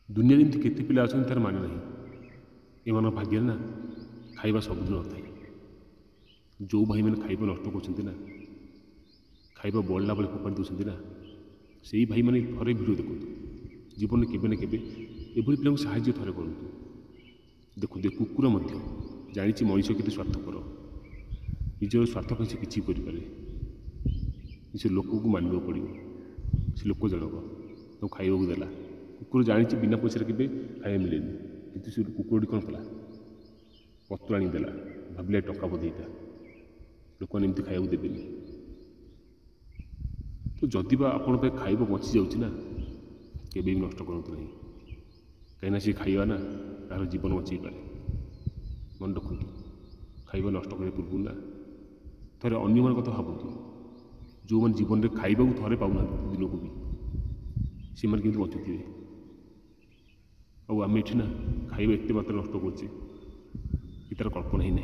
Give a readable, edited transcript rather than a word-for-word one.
दुनिया एमती केते पिला अच्छा तार माने ना एम भाग्य ना खाଇବା ସବୁଦିନ ନଥାଏ। जो भाईମାନେ खाଇବା नष्ट कर खाଇବା बड़ला बेले फोपाड़ी दूसरी ना से भाईମାନେ थे भिड देखु जीवन में केवे ना केवे एभली पिला साहाଯ୍य थे करूँ। देखु कुकुर जानी मनीष के स्वार्थपर निजर स्वार्थ पर से किसी करें निज लोक को मानवा पड़ो से लोक जनक तो खाइबा देला कुकुर जानी बिना पैसा के खाଇବା मिले कि से कुकुर कौन कला पत्र आनीदेला भाविले टका बधेटा लोक मैंने एमती खाइबा देवेनि। तो जदि आपण खाइबा बची जाऊँगा केवे भी नष्ट करूँ ना कहीं सी खाइबा ना तार जीवन बचई पारे। मन रखु खाइबा नष्ट करने पूर्व ना थे अन्य मान कथा भावतु जो मैंने जीवन में खाइबा थे पाऊना दिन को भी से मैंने कितनी बचुवे आम ये ना खाइबा एत मात्रा नष्ट कर तार कल्पना ही ना।